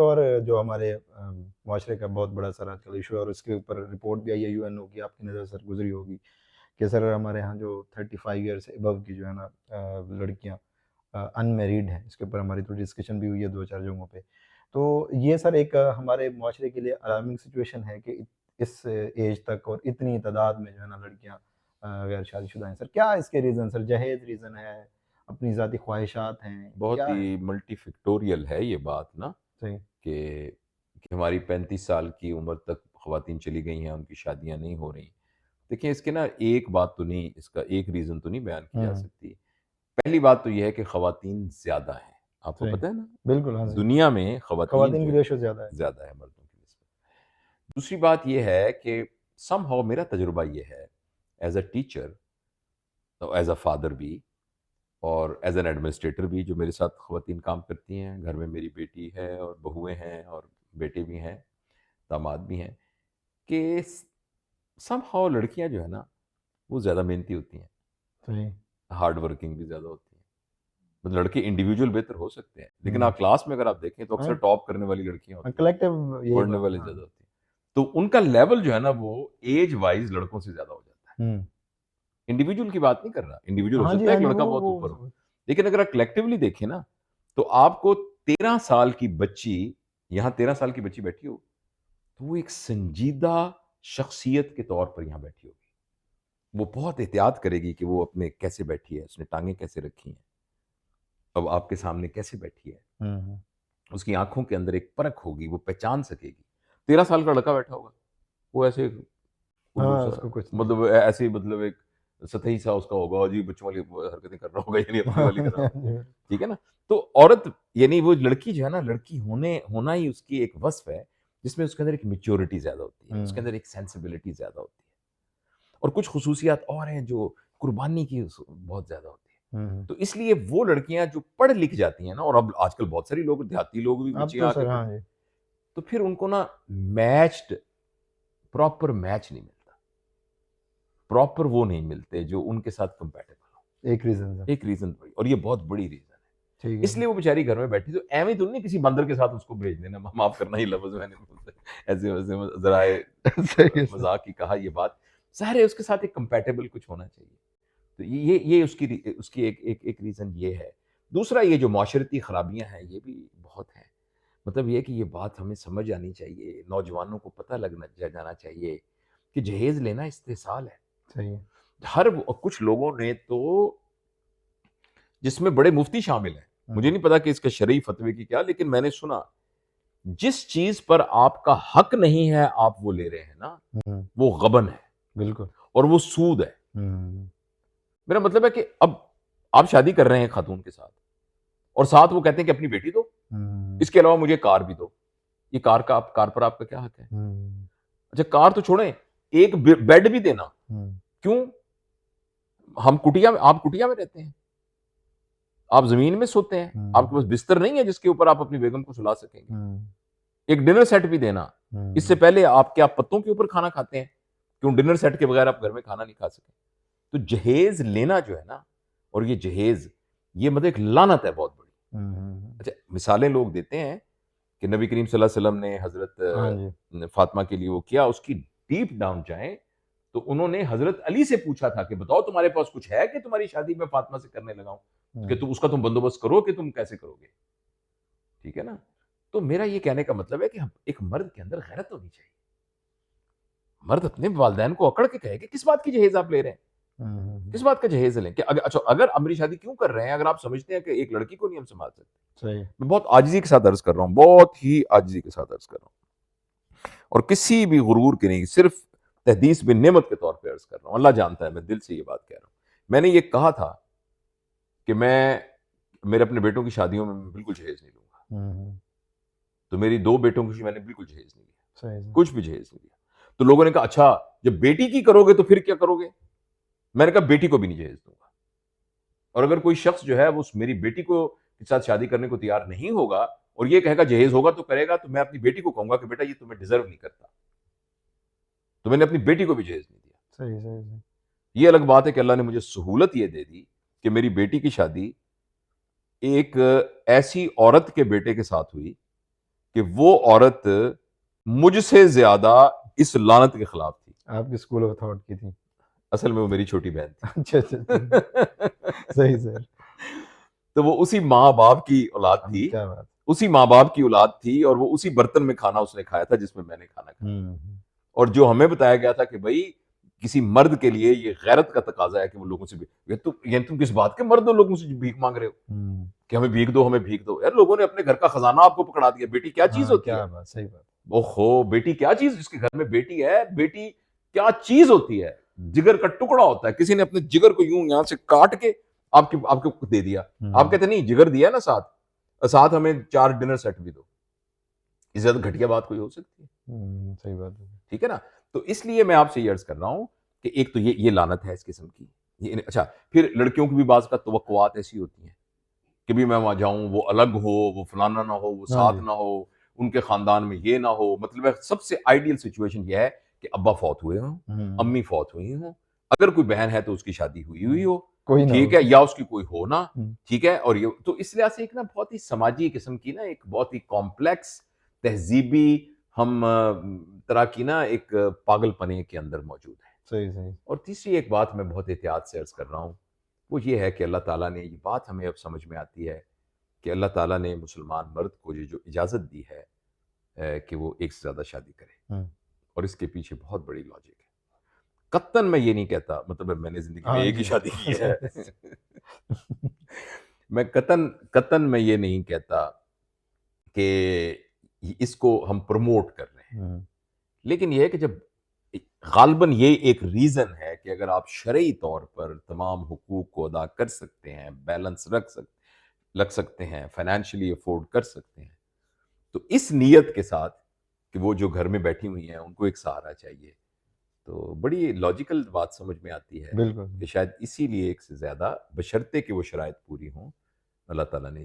और जो हमारे माशरे का बहुत बड़ा सर आजकल इशू है, और इसके ऊपर रिपोर्ट भी आई है यूएनओ की, आपकी नज़र सर गुजरी होगी कि सर हमारे यहाँ जो 35 ईयर से अबव की जो है ना लड़कियाँ अनमेरिड हैं, इसके ऊपर हमारी थोड़ी डिस्कशन भी हुई है 2-4 जगहों पे। तो ये सर एक हमारे माशरे के लिए अलार्मिंग सिचुएशन है कि इस एज तक और इतनी तादाद में जो है ना लड़कियाँ गैर शादीशुदा हैं। सर क्या इसके रीज़न सर, जहेज़ रीज़न है, अपनी ज़ाती ख्वाहिशात हैं, बहुत क्या है? ही मल्टीफैक्टोरियल है ये बात ना, सही। कि हमारी 35 साल की उम्र तक ख़वातीन चली गई हैं, उनकी शादियां नहीं हो रही। देखिए, इसके ना एक बात तो नहीं, इसका एक रीज़न तो नहीं बयान की जा हुँ, सकती। पहली बात तो ये है कि ख़वातीन ज़्यादा हैं, आपको सही। पता है ना? बिल्कुल, हाँ जी। दुनिया में ख़वातीन ख़वातीन जो की है रेशो ज़्यादा है। ज़्यादा है मर्दों की निस्बत। दूसरी बात ये है कि समहाउ मेरा तजुर्बा ये है, as a teacher, as a father भी, और एज़ एन एडमिनिस्ट्रेटर भी, जो मेरे साथ ख़वातीन काम करती हैं। घर में मेरी बेटी है और बहुएँ हैं और बेटे भी हैं, दामाद भी हैं, कि समहाउ लड़कियाँ जो है ना, वो ज़्यादा मेहनती होती हैं, सही। हार्ड वर्किंग भी ज़्यादा होती हैं। मतलब लड़के इंडिविजुअल बेहतर हो सकते हैं, लेकिन हुँ। आप क्लास में अगर आप देखें तो अक्सर हाँ, टॉप करने वाली लड़कियाँ होती हैं, कलेक्टिव यही पढ़ने बात है, वाले हाँ। ज़्यादा होती हैं। तो उनका लेवल जो है ना, वो एज वाइज़ लड़कों से ज़्यादा हो जाता है। हुँ। इंडिविजुअल की बात नहीं कर रहा, इंडिविजुअल हो हाँ जी, सकता है हाँ एक जी, लड़का बहुत ऊपर हो। वो लेकिन अगर आप कलेक्टिवली देखें ना, तो आपको 13 साल की बच्ची, यहाँ 13 साल की बच्ची बैठी हो, तो वो एक संजीदा शख्सियत के तौर पर यहाँ बैठी होगी। वो बहुत एहतियात करेगी कि वो अपने कैसे बैठी है, उसने टाँगें कैसे रखी हैं, अब आपके सामने कैसे बैठी है। हुँ, हुँ। उसकी आँखों के अंदर एक परख होगी, वो पहचान सकेगी। 13 साल का लड़का बैठा होगा, वो ऐसे उल्लू हाँ, सा, उसको कुछ नहीं। मतलब ऐसे ही, मतलब एक सतही सा उसका होगा, अजीब बच्चों वाली हरकतें कर रहा होगा, यानी अपनी वाली कर रहा होगा। ठीक है ना? तो औरत, यानी वो लड़की जो है ना, लड़की होना ही उसकी एक वस्फ़ है, जिसमें उसके अंदर एक मैच्योरिटी ज़्यादा होती है, उसके हुँ, अंदर एक सेंसिबिलिटी ज़्यादा होती है, और कुछ खुसूसियात और हैं जो कुर्बानी की बहुत ज़्यादा होती है। हुँ, हुँ। तो इसलिए वो लड़कियाँ जो पढ़ लिख जाती हैं ना, और अब आजकल बहुत सारी लोग, देहाती लोग भी, अब बच्चियाँ तो आके सर हाँ पढ़ती हैं, जी, तो फिर उनको ना मैच्ड, प्रॉपर मैच नहीं मिलता। प्रॉपर वो नहीं मिलते जो उनके साथ कंपैटिबल हो। एक रीज़न था। एक रीज़न, और ये बहुत बड़ी रीज़न है। ठीक है इसलिए सर। वो बेचारी घर में बैठी, तो एवें तो नहीं किसी बंदर के साथ उसको भेज देना, माफ़ करना ये लफ़्ज़ मैंने ऐसे ज़राए सही है सर। मज़ाक की कहा ये बात। ज़ाहिर है उसके साथ एक कंपैटिबल कुछ होना चाहिए। तो ये उसकी एक रीज़न ये है। दूसरा, ये जो माशरती खराबियाँ हैं, ये भी बहुत हैं। मतलब ये है कि ये बात हमें समझ आनी चाहिए, नौजवानों को पता लगना जाना चाहिए कि जहेज़ लेना इस्तेहसाल है। सही है। कुछ लोगों ने तो, जिसमें बड़े मुफ्ती शामिल हैं, मुझे हुँ, नहीं पता कि इसके शरई फतवे की क्या, लेकिन मैंने सुना, जिस चीज़ पर आपका हक नहीं है, आप वो ले रहे हैं ना, हुँ, वो गबन है बिल्कुल। और वो सूद है। हुँ, मेरा मतलब है कि अब आप शादी कर रहे हैं खातून के साथ, और साथ वो कहते हैं कि अपनी बेटी दो, हुँ, इसके अलावा मुझे कार भी दो। ये कार पर आपका क्या हक है? हुँ, अच्छा, कार तो छोड़ें, एक बेड भी देना। हुँ, क्यों? आप कुटिया में रहते हैं, आप जमीन में सोते हैं, आपके हुँ, पास बिस्तर नहीं है जिसके ऊपर आप अपनी बेगम को सुला सकेंगे। हुँ, एक डिनर सेट भी देना। इससे हुँ, पहले आप क्या पत्तों के ऊपर खाना खाते हैं? क्यों डिनर सेट के बगैर आप घर में खाना नहीं खा सके? तो जहेज लेना जो है ना, और ये जहेज, ये मतलब एक लानत है बहुत बड़ी। हुँ, हुँ। अच्छा, मिसालें लोग देते हैं कि नबी करीम सल्लल्लाहु अलैहि वसल्लम ने हाँ जी। हज़रत फातिमा के लिए वो किया, उसकी डीप डाउन जाएँ, तो उन्होंने हज़रत अली से पूछा था कि बताओ तुम्हारे पास कुछ है कि तुम्हारी शादी मैं फातिमा से करने लगाऊँ? कि हुँ, तुम उसका बंदोबस्त करो, कि तुम कैसे करोगे? ठीक है ना? तो मेरा ये कहने का मतलब है कि हम, एक मर्द के अंदर गैरत होनी चाहिए। मर्द अपने वालिदैन को अकड़ के कहे कि किस बात की जहेज़ आप ले रहे हैं? हुँ, हुँ, किस हुँ। बात का जहेज़ लें? कि अगर आप मेरी शादी क्यों कर रहे हैं? अगर आप समझते हैं कि एक लड़की को नहीं हम सँभाल सकते। सही। मैं बहुत आजिज़ी के साथ अर्ज़ कर रहा हूँ, बहुत ही आजिज़ी के साथ अर्ज़ कर रहा हूँ, और किसी भी गुरूर के नहीं, सिर्फ़ तहदीस बिन नेमत के तौर पे अर्ज़ कर रहा हूँ। अल्लाह जानता है, मैं दिल से ये बात कह रहा हूँ। मैंने ये कहा था कि मैं मेरे अपने बेटों की शादियों में मैं बिल्कुल जहेज़ नहीं लूँगा। हुँ, हुँ। तो मेरी 2 बेटों की मैंने बिल्कुल जहेज़ नहीं लिया, सही, सही। कुछ भी जहेज़ नहीं लिया। तो लोगों ने कहा, अच्छा जब बेटी की करोगे तो फिर क्या करोगे? मैंने कहा, बेटी को भी नहीं जहेज़ दूँगा। और अगर कोई शख्स जो है वो उस मेरी बेटी को के साथ शादी करने को तैयार नहीं होगा, और ये कहेगा जहेज़ होगा तो करेगा, तो मैं अपनी बेटी को कहूँगा कि बेटा ये तुम्हें डिज़र्व नहीं करता। तो मैंने अपनी बेटी को भी जहेज़ नहीं दिया। सही, सही, सही। ये अलग बात है कि अल्लाह ने मुझे सहूलत ये दे दी कि मेरी बेटी की शादी एक ऐसी औरत के बेटे के साथ हुई कि वो औरत मुझसे ज़्यादा इस लानत के खिलाफ थी। आपकी स्कूल ऑफ थॉट की थी। असल में वो मेरी छोटी बहन अच्छा, अच्छा, अच्छा। सही सर। तो वो उसी माँ-बाप की औलाद थी, क्या बात! उसी माँ-बाप की औलाद थी और वो उसी बर्तन में खाना उसने खाया था जिसमें मैंने खाना खाया। हुँ, हुँ। और जो हमें बताया गया था कि भई किसी मर्द के लिए ये गैरत का तकाज़ा है कि वो लोगों से भी ये तुम किस बात के मर्द हो लोगों से भीख माँग रहे हो? हुँ। कि हमें भीख दो, हमें भीख दो। यार लोगों ने अपने घर का खजाना आपको पकड़ा दिया। बेटी क्या चीज़ हाँ, होती है? क्या बात! सही बात। ओहो! बेटी क्या चीज़ जिसके घर में बेटी है, बेटी क्या चीज़ होती है? जिगर का टुकड़ा होता है। किसी ने अपने जिगर को यूँ यहाँ से काट के आपको दे दिया। आप हुँ, कहते नहीं जिगर दिया है ना साथ, साथ हमें 4 डिनर सेट भी दो। इससे ज़्यादा घटिया बात कोई हो सकती है? सही बात है। ठीक है ना? तो इसलिए मैं आपसे ये अर्ज़ कर रहा हूँ कि एक तो ये लानत है इस किस्म की। ये अच्छा, फिर लड़कियों की भी बाज़ का तवक्कुआत ऐसी होती हैं कि भी मैं वहाँ जाऊँ, वो अलग हो, वो फलाना ना हो, वो हाँ साथ जी। ना हो, उनके ख़ानदान में ये ना हो। मतलब है सबसे आइडियल सिचुएशन ये है कि अब्बा फ़ौत हुए हों, हुँ, अम्मी फ़ौत हुई हों, अगर कोई बहन है तो उसकी शादी हुई हुई हुँ। हो, कोई ना ठीक हो। है? या उसकी कोई हो ना, हुँ, ठीक है? और ये तो इस लिहाज से एक ना बहुत ही समाजी किस्म की ना एक बहुत ही कॉम्प्लेक्स तहज़ीबी हम तरह की ना एक पागलपने के अंदर मौजूद है। सही, सही। और तीसरी एक बात मैं बहुत एहतियात से अर्ज़ कर रहा हूँ, वो ये है कि अल्लाह ताला ने ये बात हमें अब समझ में आती है कि अल्लाह ताला ने मुसलमान मर्द को ये जो इजाज़त दी है कि वो एक से ज़्यादा शादी करे हुँ। और इसके पीछे बहुत बड़ी लॉजिक है। कत्तन मैं ये नहीं कहता मतलब मैंने ज़िंदगी में हाँ एक ही जी। शादी की है। मैं कतन कतन मैं ये नहीं कहता कि इसको हम प्रमोट कर रहे हैं। हुँ, लेकिन ये है कि जब ग़ालिबन ये एक रीज़न है कि अगर आप शरई तौर पर तमाम हुकूक को अदा कर सकते हैं, बैलेंस रख सकते हैं, फ़ाइनेंशियली अफ़ोर्ड कर सकते हैं, तो इस नियत के साथ कि वो जो घर में बैठी हुई हैं, उनको एक सहारा चाहिए। तो बड़ी लॉजिकल बात समझ में आती है बिल्कुल। कि शायद इसीलिए एक से ज़्यादा बशर्ते कि वो शराइत पूरी हों, अल्लाह ताला ने